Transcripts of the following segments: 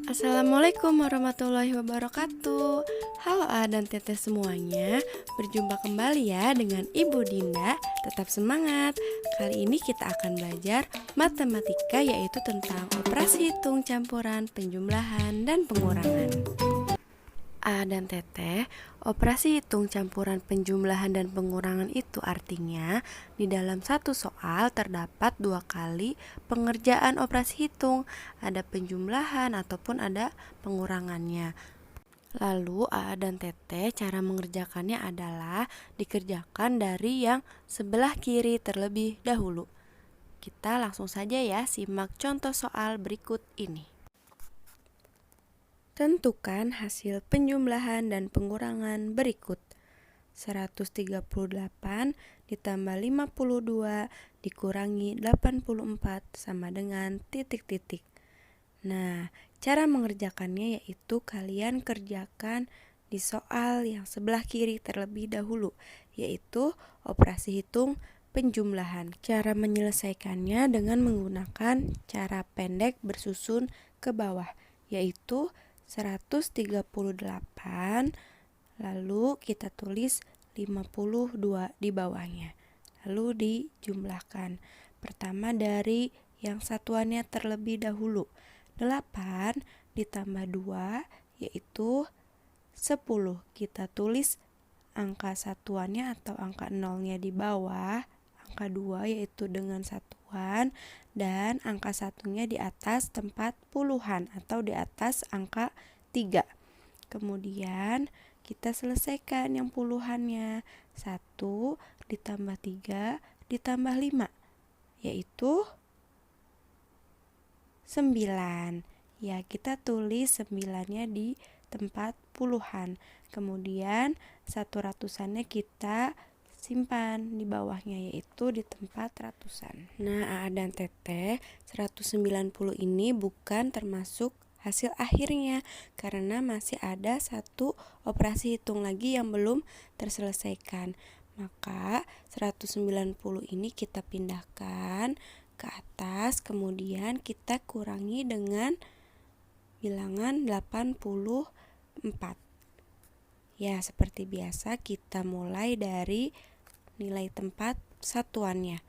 Assalamualaikum warahmatullahi wabarakatuh. Halo A dan Teteh semuanya. Berjumpa kembali ya dengan Ibu Dinda. Tetap semangat. Kali ini kita akan belajar matematika, yaitu tentang operasi hitung, campuran, penjumlahan, dan pengurangan. A dan Teteh, operasi hitung, campuran, penjumlahan, dan pengurangan itu artinya di dalam satu soal terdapat dua kali pengerjaan operasi hitung, ada penjumlahan ataupun ada pengurangannya. Lalu A dan Teteh cara mengerjakannya adalah dikerjakan dari yang sebelah kiri terlebih dahulu. Kita langsung saja ya simak contoh soal berikut ini. Tentukan hasil penjumlahan dan pengurangan berikut. 138 ditambah 52 dikurangi 84 sama dengan titik-titik. Nah, cara mengerjakannya yaitu kalian kerjakan di soal yang sebelah kiri terlebih dahulu, yaitu operasi hitung penjumlahan. Cara menyelesaikannya dengan menggunakan cara pendek bersusun ke bawah, yaitu 138, lalu kita tulis 52 di bawahnya, lalu dijumlahkan. Pertama dari yang satuannya terlebih dahulu, 8 ditambah 2 yaitu 10. Kita tulis angka satuannya atau angka nolnya di bawah, angka 2 yaitu dengan satuan, dan angka satunya di atas tempat puluhan atau di atas angka 3. Kemudian kita selesaikan yang puluhannya. 1 ditambah 3 ditambah 5 yaitu 9. Ya, kita tulis 9-nya di tempat puluhan. Kemudian 100-annya kita simpan di bawahnya, yaitu di tempat ratusan. Nah, A dan Teteh, 190 ini bukan termasuk hasil akhirnya karena masih ada satu operasi hitung lagi yang belum terselesaikan. Maka 190 ini kita pindahkan ke atas, kemudian kita kurangi dengan bilangan 84. Ya, seperti biasa kita mulai dari nilai tempat satuannya.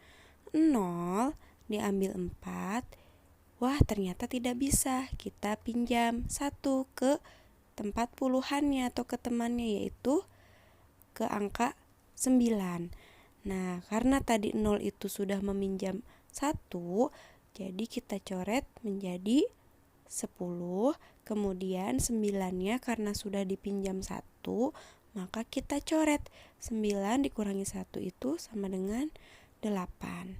0 diambil 4. Wah, ternyata tidak bisa. Kita pinjam 1 ke tempat puluhannya atau ke temannya, yaitu ke angka 9. Nah, karena tadi 0 itu sudah meminjam 1, jadi kita coret menjadi 10. Kemudian 9-nya karena sudah dipinjam 1, maka kita coret 9 dikurangi 1 itu sama dengan 8.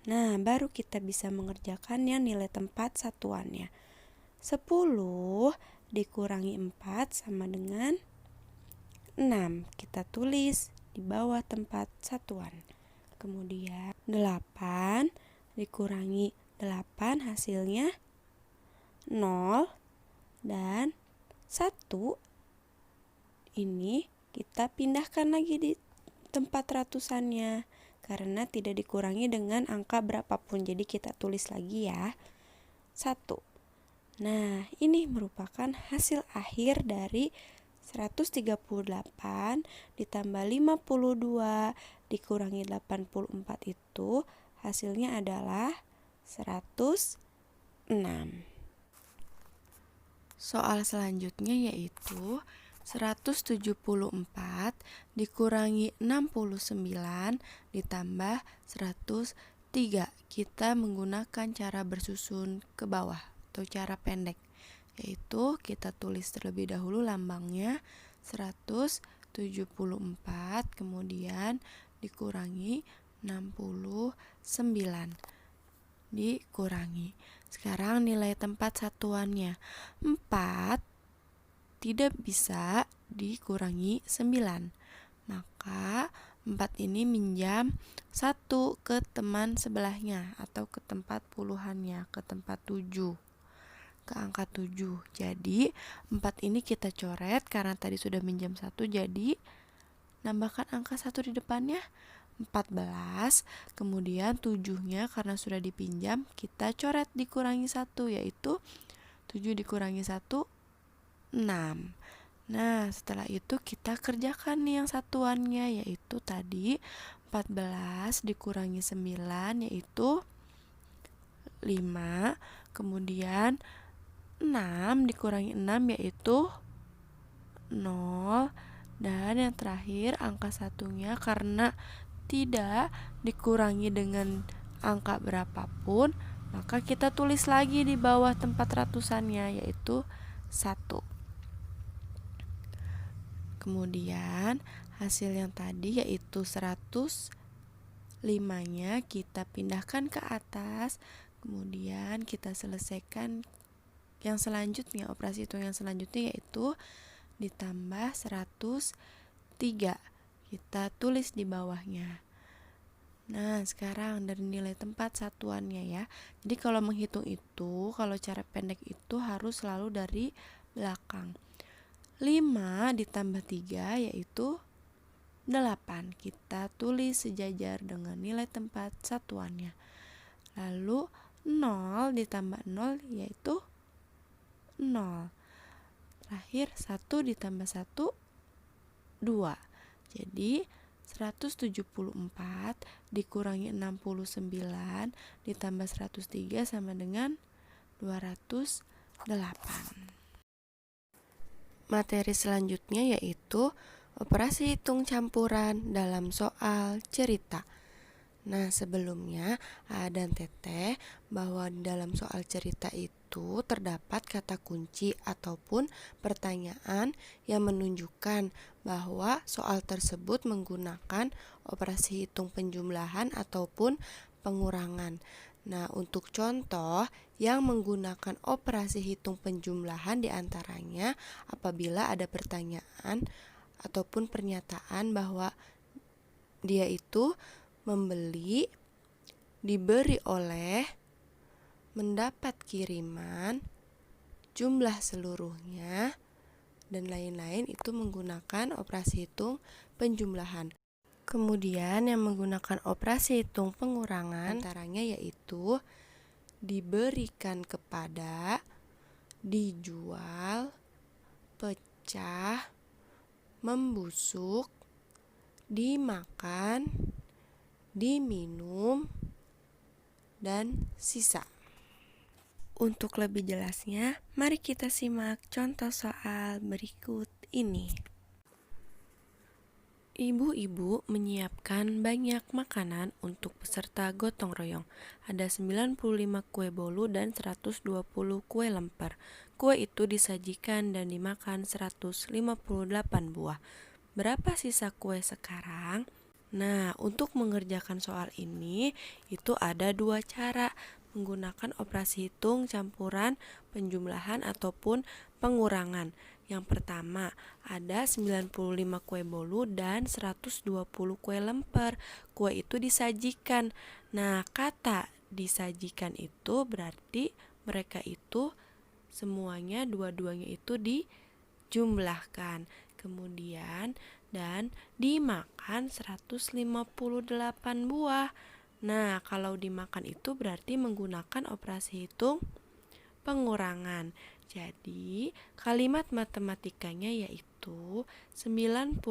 Nah, baru kita bisa mengerjakannya nilai tempat satuannya. 10 dikurangi 4 sama dengan 6. Kita tulis di bawah tempat satuan. Kemudian 8 dikurangi 8 hasilnya 0 dan 1. Ini kita pindahkan lagi di tempat ratusannya karena tidak dikurangi dengan angka berapapun, jadi kita tulis lagi ya 1. Nah, ini merupakan hasil akhir dari 138 ditambah 52 dikurangi 84 itu hasilnya adalah 106. Soal selanjutnya yaitu 174 dikurangi 69 ditambah 103. Kita menggunakan cara bersusun ke bawah atau cara pendek, yaitu kita tulis terlebih dahulu lambangnya 174, kemudian dikurangi 69 dikurangi. Sekarang nilai tempat satuannya 4 tidak bisa dikurangi 9. Maka 4 ini minjam 1 ke teman sebelahnya atau ke tempat puluhannya, ke tempat 7, ke angka 7. Jadi 4 ini kita coret karena tadi sudah minjam 1, jadi nambahkan angka 1 di depannya 14. Kemudian 7-nya karena sudah dipinjam kita coret dikurangi 1, yaitu 7 dikurangi 1, 6. Nah, setelah itu kita kerjakan nih yang satuannya, yaitu tadi 14 dikurangi 9 yaitu 5. Kemudian 6 dikurangi 6 yaitu 0. Dan yang terakhir angka satunya karena tidak dikurangi dengan angka berapapun, maka kita tulis lagi di bawah tempat ratusannya yaitu 1. Kemudian hasil yang tadi yaitu 105-nya kita pindahkan ke atas. Kemudian kita selesaikan yang selanjutnya, operasi hitung yang selanjutnya yaitu ditambah 103. Kita tulis di bawahnya. Nah, sekarang dari nilai tempat satuannya ya. Jadi kalau menghitung itu, kalau cara pendek itu harus selalu dari belakang. 5 ditambah 3 yaitu 8. Kita tulis sejajar dengan nilai tempat satuannya. Lalu 0 ditambah 0 yaitu 0. Terakhir 1 ditambah 1, 2. Jadi 174 dikurangi 69 ditambah 103 sama dengan 208. Materi selanjutnya yaitu operasi hitung campuran dalam soal cerita. Nah, sebelumnya A dan Teteh bahwa di dalam soal cerita itu terdapat kata kunci ataupun pertanyaan yang menunjukkan bahwa soal tersebut menggunakan operasi hitung penjumlahan ataupun pengurangan. Nah, untuk contoh yang menggunakan operasi hitung penjumlahan diantaranya apabila ada pertanyaan ataupun pernyataan bahwa dia itu membeli, diberi oleh, mendapat kiriman, jumlah seluruhnya, dan lain-lain itu menggunakan operasi hitung penjumlahan. Kemudian yang menggunakan operasi hitung pengurangan antaranya yaitu diberikan kepada, dijual, pecah, membusuk, dimakan, diminum, dan sisa. Untuk lebih jelasnya, mari kita simak contoh soal berikut ini. Ibu-ibu menyiapkan banyak makanan untuk peserta gotong royong. Ada 95 kue bolu dan 120 kue lemper. Kue itu disajikan dan dimakan 158 buah. Berapa sisa kue sekarang? Nah, untuk mengerjakan soal ini itu ada dua cara menggunakan operasi hitung campuran, penjumlahan ataupun pengurangan. Yang pertama, ada 95 kue bolu dan 120 kue lemper. Kue itu disajikan. Nah, kata disajikan itu berarti mereka itu semuanya dua-duanya itu dijumlahkan. Kemudian dan dimakan 158 buah. Nah, kalau dimakan itu berarti menggunakan operasi hitung pengurangan. Jadi, kalimat matematikanya yaitu 95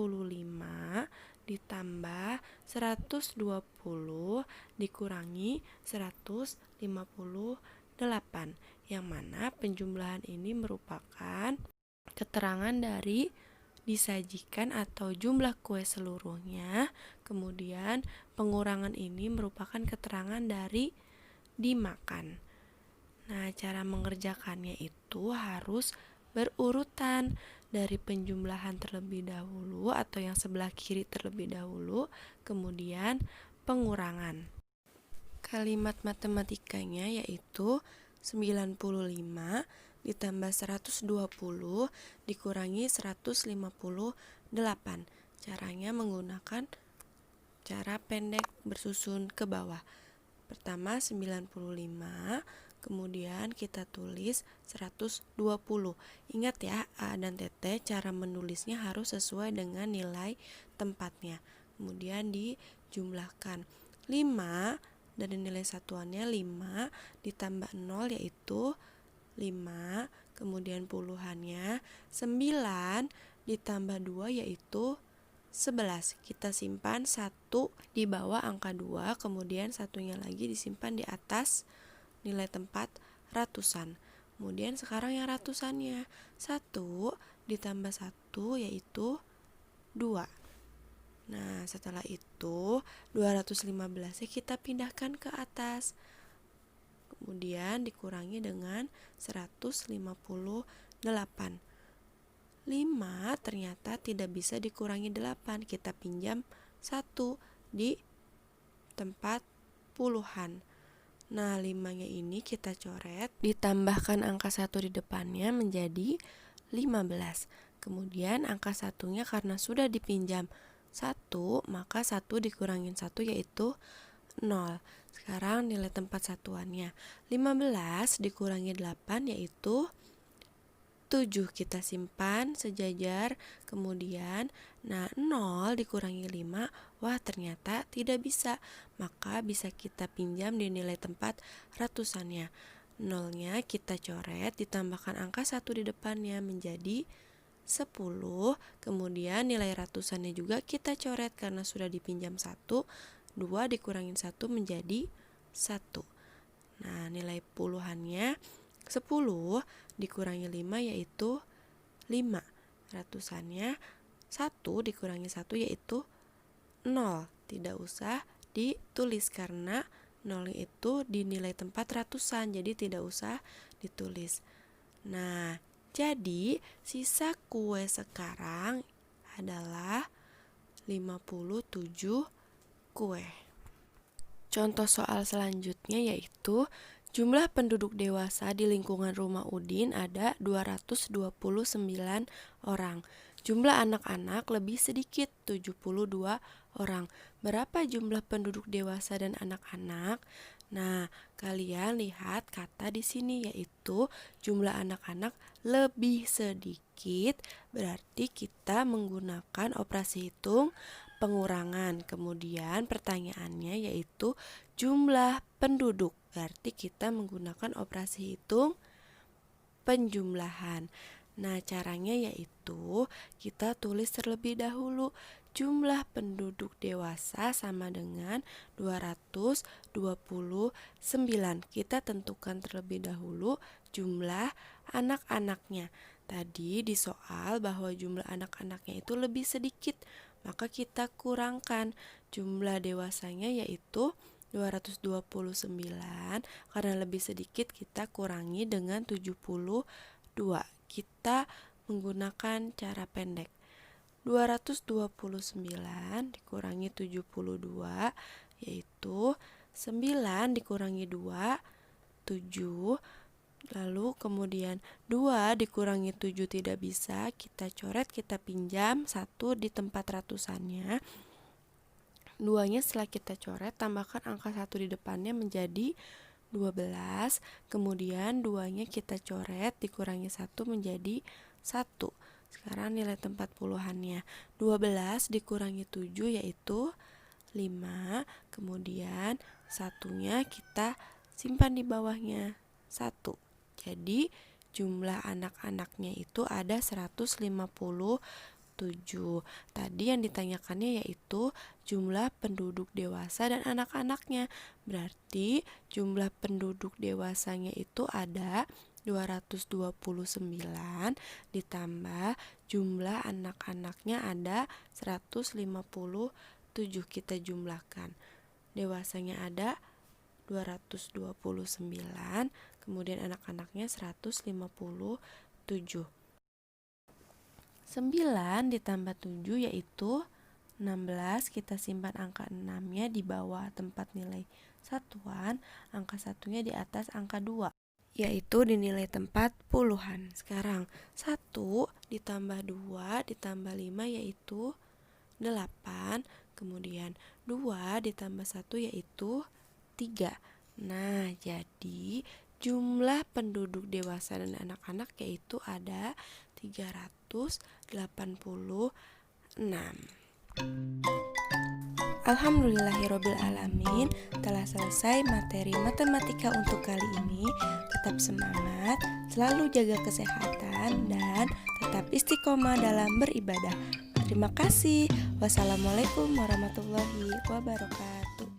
ditambah 120 dikurangi 158, yang mana penjumlahan ini merupakan keterangan dari disajikan atau jumlah kue seluruhnya. Kemudian pengurangan ini merupakan keterangan dari dimakan. Nah, cara mengerjakannya itu harus berurutan dari penjumlahan terlebih dahulu atau yang sebelah kiri terlebih dahulu, kemudian pengurangan. Kalimat matematikanya yaitu 95 ditambah 120 dikurangi 158. Caranya menggunakan cara pendek bersusun ke bawah. Pertama 95, kemudian kita tulis 120. Ingat ya, A dan Teteh cara menulisnya harus sesuai dengan nilai tempatnya. Kemudian dijumlahkan. 5 dari nilai satuannya 5 ditambah 0 yaitu 5, kemudian puluhannya, 9 ditambah 2 yaitu 11. Kita simpan 1 di bawah angka 2, kemudian satunya lagi disimpan di atas nilai tempat ratusan. Kemudian sekarang yang ratusannya, 1 ditambah 1 yaitu 2. Nah, setelah itu 215 kita pindahkan ke atas. Kemudian dikurangi dengan 158. 5 ternyata tidak bisa dikurangi 8. Kita pinjam 1 di tempat puluhan. Nah, 5-nya ini kita coret, ditambahkan angka 1 di depannya menjadi 15. Kemudian angka 1-nya karena sudah dipinjam 1, maka 1 dikurangin 1 yaitu 0. Sekarang nilai tempat satuannya, 15 dikurangi 8 yaitu 7. Kita simpan sejajar. Kemudian 0 dikurangi 5, wah ternyata tidak bisa, maka bisa kita pinjam di nilai tempat ratusannya. 0-nya kita coret, ditambahkan angka 1 di depannya menjadi 10. Kemudian nilai ratusannya juga kita coret karena sudah dipinjam 1. 2 dikurangin 1 menjadi 1. Nah, nilai puluhannya 10 dikurangi 5 yaitu 5. Ratusannya 1 dikurangi 1 yaitu 0. Tidak usah ditulis karena 0 itu di nilai tempat ratusan, jadi tidak usah ditulis. Nah, jadi sisa kue sekarang adalah 57 kue. Contoh soal selanjutnya yaitu jumlah penduduk dewasa di lingkungan rumah Udin ada 229 orang. Jumlah anak-anak lebih sedikit, 72 orang. Berapa jumlah penduduk dewasa dan anak-anak? Nah, kalian lihat kata di sini yaitu jumlah anak-anak lebih sedikit, berarti kita menggunakan operasi hitung pengurangan. Kemudian pertanyaannya yaitu jumlah penduduk, berarti kita menggunakan operasi hitung penjumlahan. Nah, caranya yaitu kita tulis terlebih dahulu jumlah penduduk dewasa sama dengan 229. Kita tentukan terlebih dahulu jumlah anak-anaknya. Tadi di soal bahwa jumlah anak-anaknya itu lebih sedikit, maka kita kurangkan jumlah dewasanya yaitu 229, karena lebih sedikit kita kurangi dengan 72. Kita menggunakan cara pendek. 229 dikurangi 72 yaitu 9 dikurangi 2, 7. Lalu kemudian 2 dikurangi 7 tidak bisa, kita coret, kita pinjam 1 di tempat ratusannya. 2-nya setelah kita coret, tambahkan angka 1 di depannya menjadi 12. Kemudian 2-nya kita coret, dikurangi 1 menjadi 1. Sekarang nilai tempat puluhannya, 12 dikurangi 7 yaitu 5. Kemudian 1-nya kita simpan di bawahnya, 1. Jadi jumlah anak-anaknya itu ada 157. Tadi yang ditanyakannya yaitu jumlah penduduk dewasa dan anak-anaknya. Berarti jumlah penduduk dewasanya itu ada 229 ditambah jumlah anak-anaknya ada 157. Kita jumlahkan. Dewasanya ada 229, kemudian anak-anaknya 157. 9 ditambah 7 yaitu 16. Kita simpan angka 6-nya di bawah tempat nilai satuan, angka 1-nya di atas angka 2, yaitu di nilai tempat puluhan. Sekarang 1 ditambah 2 ditambah 5 yaitu 8. Kemudian 2 ditambah 1 yaitu 3. Nah, jadi jumlah penduduk dewasa dan anak-anak yaitu ada 386. Alhamdulillahirobbilalamin, telah selesai materi matematika untuk kali ini. Tetap semangat, selalu jaga kesehatan, dan tetap istiqomah dalam beribadah. Terima kasih. Wassalamualaikum warahmatullahi wabarakatuh.